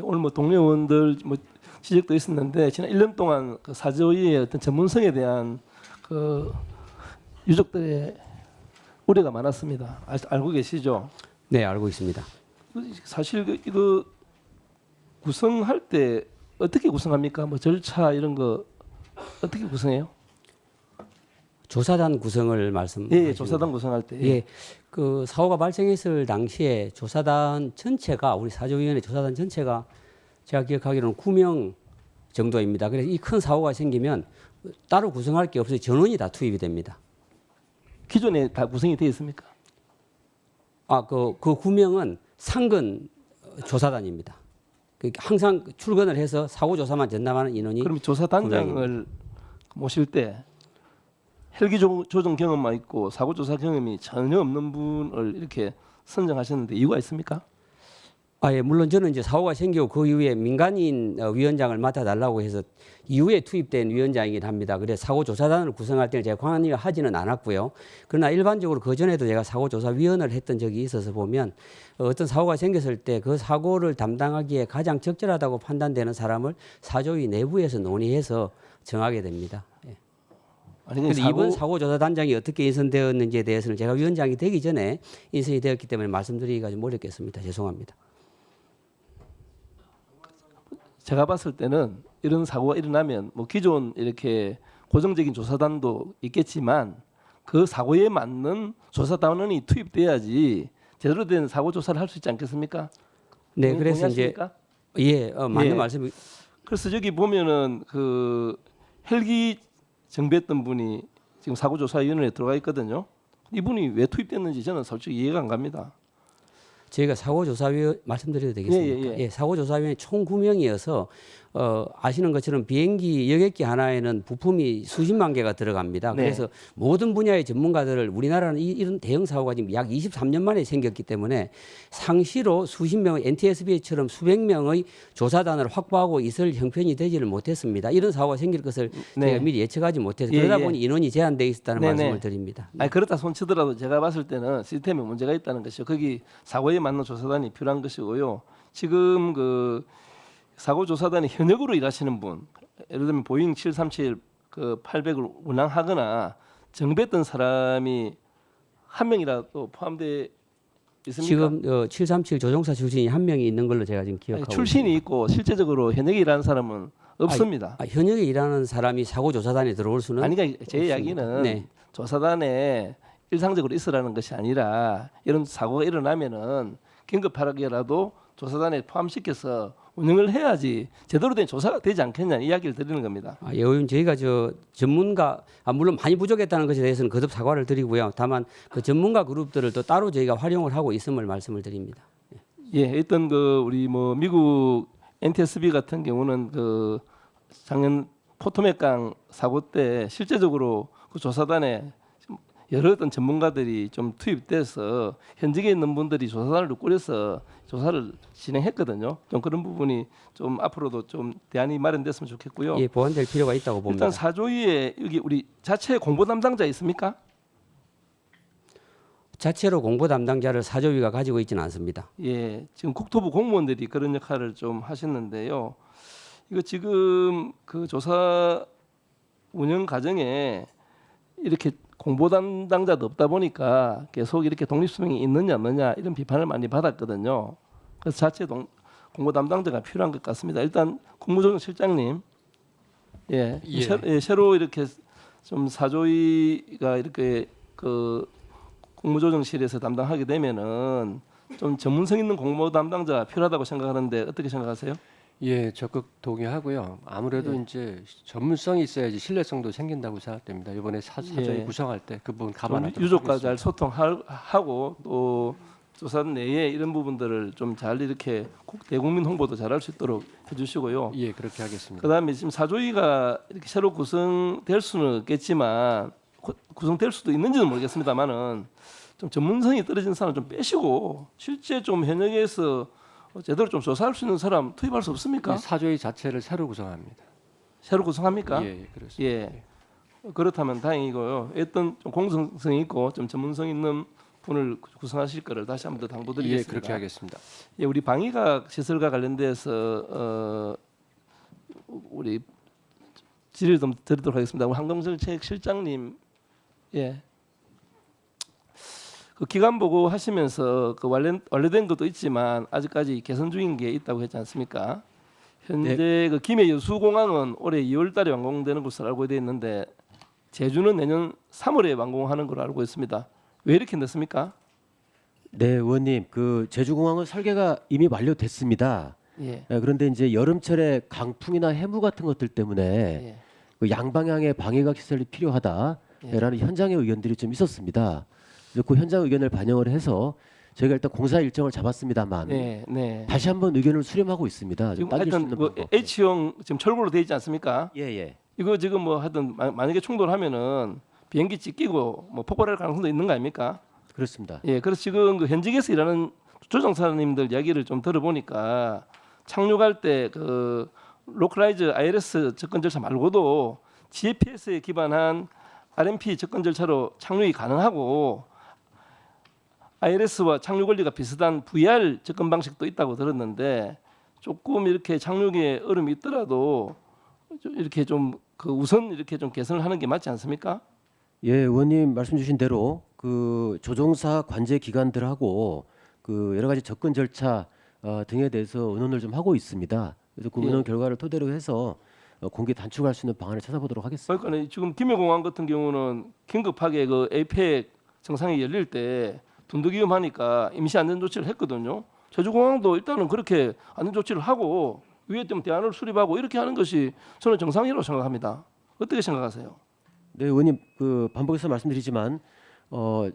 오늘 뭐 동료 의원들 뭐 지적도 있었는데 지난 1년 동안 그 사조위의 어떤 전문성에 대한 그 유족들의 우려가 많았습니다. 알고 계시죠? 네, 알고 있습니다. 사실 이거 구성할 때 어떻게 구성합니까? 뭐 절차 이런 거 어떻게 구성해요? 조사단 구성을 말씀하시는 예, 조사단 구성할 때. 예, 그 사고가 발생했을 당시에 조사단 전체가 우리 사조위원회 조사단 전체가 제가 기억하기로는 9명 정도입니다. 그래서 이 큰 사고가 생기면 따로 구성할 게 없어요. 전원이 다 투입이 됩니다. 기존에 다 구성이 되어 있습니까? 그 9명은 상근 조사단입니다. 항상 출근을 해서 사고 조사만 전담하는 인원이. 그럼 조사단장을 모실 때 헬기 조종 경험만 있고 사고 조사 경험이 전혀 없는 분을 이렇게 선정하셨는데 이유가 있습니까? 예, 물론 저는 이제 사고가 생기고 그 이후에 민간인 위원장을 맡아달라고 해서 이후에 투입된 위원장이긴 합니다. 그래서 사고조사단을 구성할 때는 제가 관여하지는 않았고요. 그러나 일반적으로 그 전에도 제가 사고조사위원을 했던 적이 있어서 보면 어떤 사고가 생겼을 때 그 사고를 담당하기에 가장 적절하다고 판단되는 사람을 사조위 내부에서 논의해서 정하게 됩니다. 예. 그런데 이번 사고조사단장이 어떻게 인선되었는지에 대해서는 제가 위원장이 되기 전에 인선이 되었기 때문에 말씀드리기가 좀 어렵겠습니다. 죄송합니다. 제가 봤을 때는 이런 사고가 일어나면 뭐 기존 이렇게 고정적인 조사단도 있겠지만 그 사고에 맞는 조사단원이 투입돼야지 제대로 된 사고 조사를 할 수 있지 않겠습니까? 네, 그래서 동의하십니까? 이제 맞는 예. 말씀. 그래서 여기 보면은 그 헬기 정비했던 분이 지금 사고조사위원회에 들어가 있거든요. 이분이 왜 투입됐는지 저는 솔직히 이해가 안 갑니다. 저희가 사고조사위원 말씀드려도 되겠습니까? 예, 사고조사위원회 총 9명이어서 아시는 것처럼 비행기 여객기 하나에는 부품이 수십만 개가 들어갑니다. 네. 그래서 모든 분야의 전문가들을 우리나라는 이런 대형 사고가 지금 약 23년 만에 생겼기 때문에 상시로 수십 명 NTSB처럼 수백 명의 조사단을 확보하고 있을 형편이 되지를 못했습니다. 이런 사고가 생길 것을 네. 제가 미리 예측하지 못해서 예, 그러다 예. 보니 인원이 제한돼 있었다는 네, 말씀을 네. 드립니다. 아니 그렇다 손치더라도 제가 봤을 때는 시스템에 문제가 있다는 것이요. 거기 사고에 맞는 조사단이 필요한 것이고요. 지금 그 사고 조사단이 현역으로 일하시는 분, 예를 들면 보잉 737 그 800을 운항하거나 정비했던 사람이 한 명이라도 포함돼 있습니까? 지금 737 조종사 출신이 한 명이 있는 걸로 제가 지금 기억하고 아니, 출신이 있습니다. 있고 실제적으로 현역에 일하는 사람은 없습니다. 현역에 일하는 사람이 사고조사단에 들어올 수는 아니 그러니까 제 없습니다. 이야기는 네. 조사단에 일상적으로 있으라는 것이 아니라 이런 사고가 일어나면은 긴급하게라도 조사단에 포함시켜서 운영을 해야지 제대로 된 조사가 되지 않겠냐 이야기를 드리는 겁니다. 의원 저희가 전문가 물론 많이 부족했다는 것에 대해서는 거듭 사과를 드리고요. 다만 그 전문가 그룹들을 또 따로 저희가 활용을 하고 있음을 말씀을 드립니다. 예, 일단 그 우리 뭐 미국 NTSB 같은 경우는 그 작년 포토맥강 사고 때 실제적으로 그 조사단에 여러 어떤 전문가들이 좀 투입돼서 현직에 있는 분들이 조사단을 꾸려서 조사를 진행했거든요. 좀 그런 부분이 좀 앞으로도 좀 대안이 마련됐으면 좋겠고요. 예, 보완될 필요가 있다고 봅니다. 일단 사조위에 여기 우리 자체 공보 담당자 있습니까? 자체로 공보 담당자를 사조위가 가지고 있지는 않습니다. 예, 지금 국토부 공무원들이 그런 역할을 좀 하셨는데요. 이거 지금 그 조사 운영 과정에 이렇게 공보 담당자도 없다 보니까 계속 이렇게 독립수명이 있느냐 없느냐 이런 비판을 많이 받았거든요. 그래서 자체 공보 담당자가 필요한 것 같습니다. 일단 국무조정실장님, 예, 새로 이렇게 좀 사조위가 이렇게 그 국무조정실에서 담당하게 되면은 좀 전문성 있는 공보 담당자가 필요하다고 생각하는데 어떻게 생각하세요? 예, 적극 동의하고요. 아무래도 예. 이제 전문성이 있어야지 신뢰성도 생긴다고 생각됩니다. 이번에 사조위 예. 구성할 때 그 부분 좀 감안하도록 유족과 하겠습니다. 잘 소통하고 또 조사단 내에 이런 부분들을 좀 잘 이렇게 대국민 홍보도 잘할 수 있도록 해주시고요. 예, 그렇게 하겠습니다. 그다음에 지금 사조위가 이렇게 새로 구성될 수는 없겠지만 구성될 수도 있는지는 모르겠습니다만은 좀 전문성이 떨어진 사람 좀 빼시고 실제 좀 현역에서 제대로 좀 조사할 수 있는 사람 투입할 수 없습니까? 예, 사조위 자체를 새로 구성합니다. 새로 구성합니까? 예, 그렇습니다. 예. 그렇다면 다행이고요. 어떤 좀 공정성이 있고 좀 전문성 있는 분을 구성하실 거를 다시 한번 더 예, 당부드리겠습니다. 그렇게 하겠습니다. 예, 우리 방위각 시설과 관련돼서 우리 질의를 좀 드리도록 하겠습니다. 우리 한동철 실장님, 예, 그 기간 보고 하시면서 그 완료된 것도 있지만 아직까지 개선 중인 게 있다고 했지 않습니까? 현재 그 김해 여수공항은 올해 2월달에 완공되는 것으로 알고 되어 있는데 제주는 내년 3월에 완공하는 걸로 알고 있습니다. 왜 이렇게 늦습니까? 네, 의원님, 그 제주공항은 설계가 이미 완료됐습니다. 예, 그런데 이제 여름철에 강풍이나 해무 같은 것들 때문에 예, 그 양방향의 방해각 시설이 필요하다라는 현장의 의견들이 좀 있었습니다. 그래서 그 현장 의견을 반영을 해서 저희가 일단 공사 일정을 잡았습니다만 네, 네. 다시 한번 의견을 수렴하고 있습니다. 지금 따질 수 하여튼 있는 뭐 방법. H형 지금 철골로 돼 있지 않습니까? 예, 예. 이거 지금 뭐 하여튼 만약에 충돌하면은 비행기 찢기고 뭐 폭발할 가능성도 있는 거 아닙니까? 그렇습니다. 예, 그래서 지금 그 현직에서 일하는 조종사님들 이야기를 좀 들어보니까 착륙할 때 그 로컬라이즈 ILS 접근 절차 말고도 GPS에 기반한 RMP 접근 절차로 착륙이 가능하고 ILS와 착륙 원리가 비슷한 VR 접근 방식도 있다고 들었는데 조금 이렇게 착륙에 어려움이 있더라도 이렇게 좀 그 우선 이렇게 좀 개선을 하는 게 맞지 않습니까? 예, 의원님 말씀 주신 대로 그 조종사 관제 기관들하고 그 여러 가지 접근 절차 등에 대해서 의논을 좀 하고 있습니다. 그래서 그 의논 결과를 토대로 해서 공개 단축할 수 있는 방안을 찾아보도록 하겠습니다. 그러니까 지금 김해공항 같은 경우는 긴급하게 그 에이펙 정상이 열릴 때 둔득 위험하니까 임시 안전 조치를 했거든요. 제주공항도 일단은 그렇게 안전 조치를 하고 위에 좀 대안을 수립하고 이렇게 하는 것이 저는 정상이라고 생각합니다. 어떻게 생각하세요? 네, 의원님 그 반복해서 말씀드리지만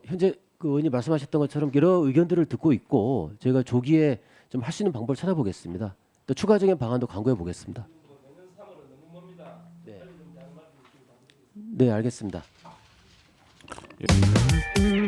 현재 그 의원님 말씀하셨던 것처럼 여러 의견들을 듣고 있고 저희가 조기에 좀 할 수 있는 방법을 찾아보겠습니다. 또 추가적인 방안도 강구해 보겠습니다. 네, 알겠습니다. 예.